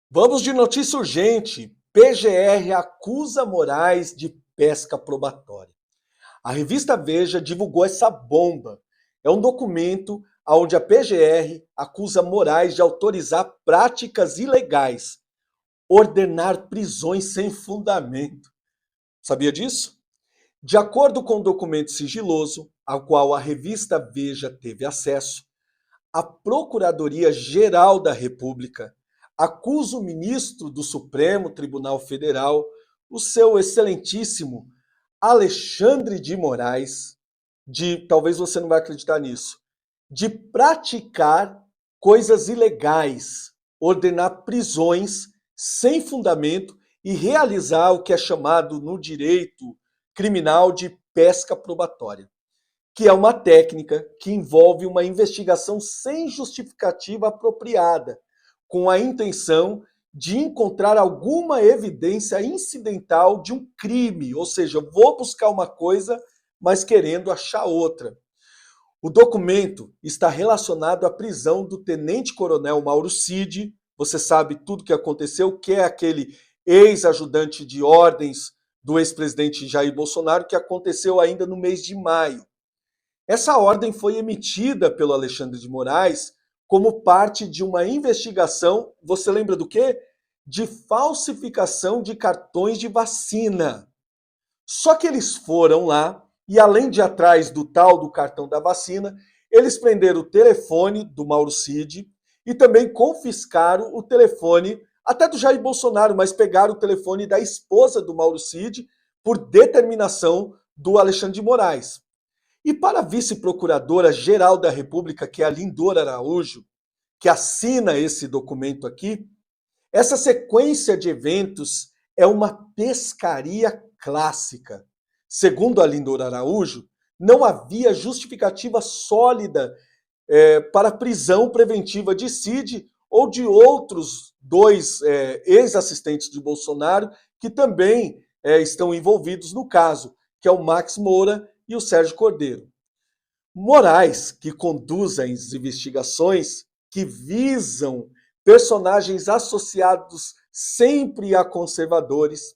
Vamos de notícia urgente. PGR acusa Moraes de pesca probatória. A revista Veja divulgou essa bomba. É um documento onde a PGR acusa Moraes de autorizar práticas ilegais, ordenar prisões sem fundamento. Sabia disso? De acordo com o documento sigiloso, ao qual a revista Veja teve acesso, a Procuradoria-Geral da República acusa o ministro do Supremo Tribunal Federal, o seu excelentíssimo Alexandre de Moraes, talvez você não vai acreditar nisso, de praticar coisas ilegais, ordenar prisões sem fundamento e realizar o que é chamado no direito criminal de pesca probatória, que é uma técnica que envolve uma investigação sem justificativa apropriada, com a intenção de encontrar alguma evidência incidental de um crime, ou seja, vou buscar uma coisa, mas querendo achar outra. O documento está relacionado à prisão do tenente-coronel Mauro Cid. Você sabe tudo o que aconteceu, que é aquele ex-ajudante de ordens do ex-presidente Jair Bolsonaro, que aconteceu ainda no mês de maio. Essa ordem foi emitida pelo Alexandre de Moraes como parte de uma investigação, você lembra do quê? De falsificação de cartões de vacina. Só que eles foram lá e, além de ir atrás do tal do cartão da vacina, eles prenderam o telefone do Mauro Cid e também confiscaram o telefone até do Jair Bolsonaro, mas pegaram o telefone da esposa do Mauro Cid por determinação do Alexandre de Moraes. E para a vice-procuradora-geral da República, que é a Lindora Araújo, que assina esse documento aqui, essa sequência de eventos é uma pescaria clássica. Segundo a Lindora Araújo, não havia justificativa sólida para a prisão preventiva de Cid ou de outros dois ex-assistentes de Bolsonaro que também estão envolvidos no caso, que é o Max Moura e o Sérgio Cordeiro. Moraes, que conduz as investigações que visam personagens associados sempre a conservadores,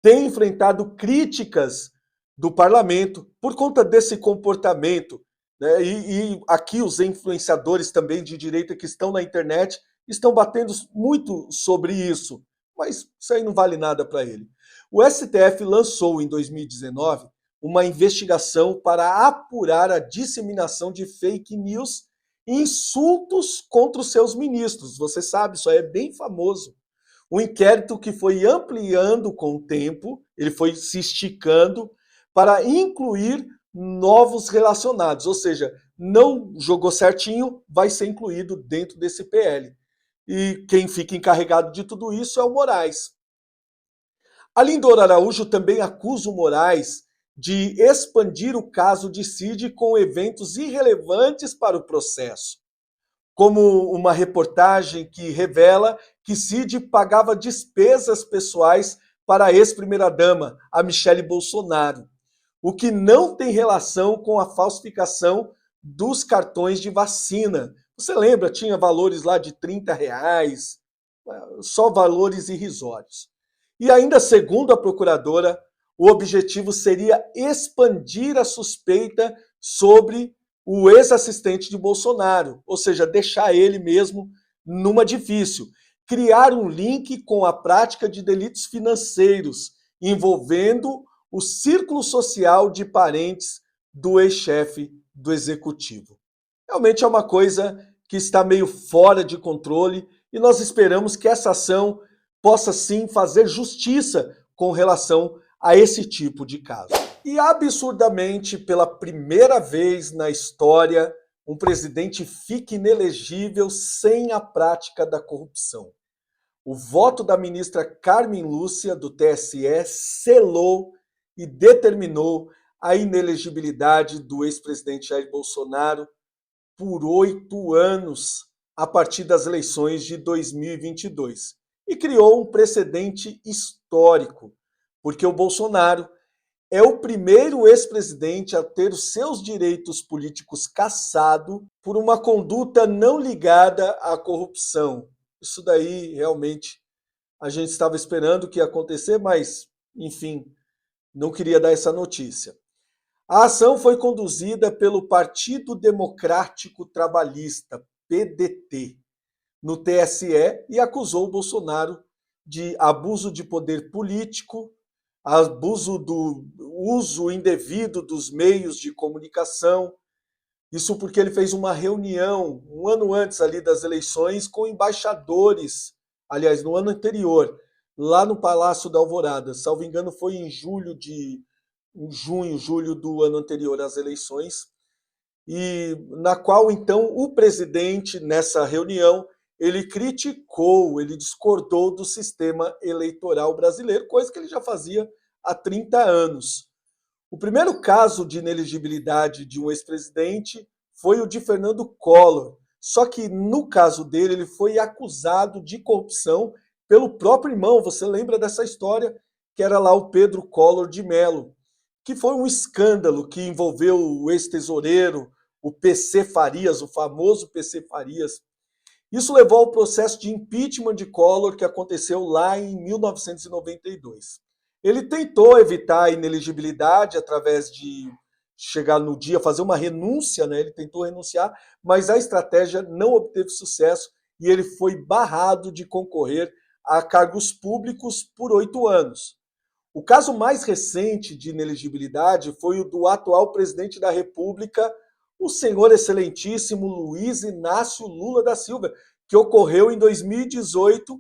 tem enfrentado críticas do parlamento por conta desse comportamento, né? E aqui os influenciadores também de direita que estão na internet estão batendo muito sobre isso, mas isso aí não vale nada para ele. O STF lançou em 2019 uma investigação para apurar a disseminação de fake news e insultos contra os seus ministros. Você sabe, isso aí é bem famoso. Um inquérito que foi ampliando com o tempo, ele foi se esticando para incluir novos relacionados, ou seja, não jogou certinho, vai ser incluído dentro desse PL. E quem fica encarregado de tudo isso é o Moraes. A Lindora Araújo também acusa o Moraes de expandir o caso de Cid com eventos irrelevantes para o processo, como uma reportagem que revela que Cid pagava despesas pessoais para a ex-primeira-dama, a Michele Bolsonaro, o que não tem relação com a falsificação dos cartões de vacina. Você lembra, tinha valores lá de R$ 30, só valores irrisórios. E ainda segundo a procuradora, o objetivo seria expandir a suspeita sobre o ex-assistente de Bolsonaro, ou seja, deixar ele mesmo numa difícil. Criar um link com a prática de delitos financeiros envolvendo o círculo social de parentes do ex-chefe do executivo. Realmente é uma coisa que está meio fora de controle e nós esperamos que essa ação possa sim fazer justiça com relação a esse tipo de caso. E absurdamente, pela primeira vez na história, um presidente fica inelegível sem a prática da corrupção. O voto da ministra Carmen Lúcia, do TSE, selou e determinou a inelegibilidade do ex-presidente Jair Bolsonaro por 8 anos a partir das eleições de 2022. E criou um precedente histórico, porque o Bolsonaro é o primeiro ex-presidente a ter os seus direitos políticos cassados por uma conduta não ligada à corrupção. Isso daí realmente a gente estava esperando que ia acontecer, mas, enfim, não queria dar essa notícia. A ação foi conduzida pelo Partido Democrático Trabalhista, PDT, no TSE e acusou o Bolsonaro de abuso de poder político, abuso do uso indevido dos meios de comunicação. Isso porque ele fez uma reunião um ano antes ali das eleições com embaixadores, aliás, no ano anterior, lá no Palácio da Alvorada. Salvo engano, foi em julho do ano anterior às eleições, e na qual então o presidente, nessa reunião, ele criticou, ele discordou do sistema eleitoral brasileiro, coisa que ele já fazia há 30 anos. O primeiro caso de inelegibilidade de um ex-presidente foi o de Fernando Collor. Só que no caso dele, ele foi acusado de corrupção pelo próprio irmão. Você lembra dessa história? Que era lá o Pedro Collor de Mello, que foi um escândalo que envolveu o ex-tesoureiro, o PC Farias, o famoso PC Farias. Isso levou ao processo de impeachment de Collor, que aconteceu lá em 1992. Ele tentou evitar a inelegibilidade através de chegar no dia, fazer uma renúncia, né? Ele tentou renunciar, mas a estratégia não obteve sucesso e ele foi barrado de concorrer a cargos públicos por 8 anos. O caso mais recente de inelegibilidade foi o do atual presidente da República, o senhor excelentíssimo Luiz Inácio Lula da Silva, que ocorreu em 2018,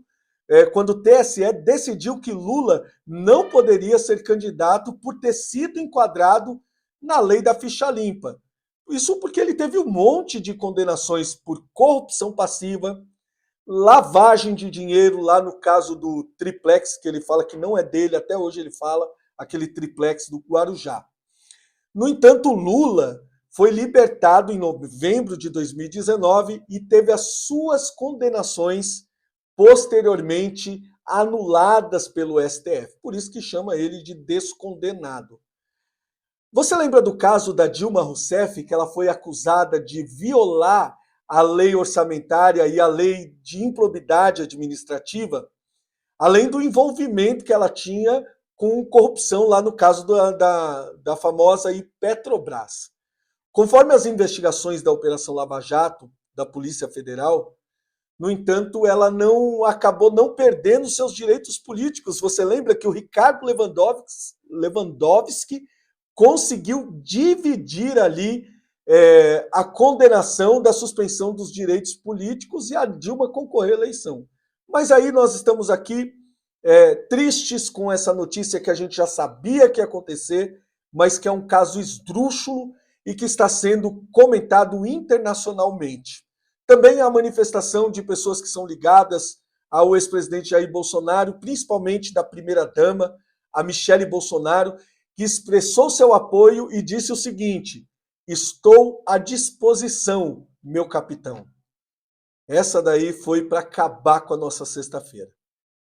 quando o TSE decidiu que Lula não poderia ser candidato por ter sido enquadrado na lei da ficha limpa. Isso porque ele teve um monte de condenações por corrupção passiva, lavagem de dinheiro, lá no caso do triplex, que ele fala que não é dele, até hoje ele fala, aquele triplex do Guarujá. No entanto, Lula foi libertado em novembro de 2019 e teve as suas condenações posteriormente anuladas pelo STF. Por isso que chama ele de descondenado. Você lembra do caso da Dilma Rousseff, que ela foi acusada de violar a lei orçamentária e a lei de improbidade administrativa, além do envolvimento que ela tinha com corrupção lá no caso da famosa Petrobras. Conforme as investigações da Operação Lava Jato, da Polícia Federal, no entanto, ela acabou não perdendo seus direitos políticos. Você lembra que o Ricardo Lewandowski conseguiu dividir ali a condenação da suspensão dos direitos políticos e a Dilma concorrer à eleição. Mas aí nós estamos aqui tristes com essa notícia que a gente já sabia que ia acontecer, mas que é um caso esdrúxulo e que está sendo comentado internacionalmente. Também a manifestação de pessoas que são ligadas ao ex-presidente Jair Bolsonaro, principalmente da primeira-dama, a Michele Bolsonaro, que expressou seu apoio e disse o seguinte: estou à disposição, meu capitão. Essa daí foi para acabar com a nossa sexta-feira.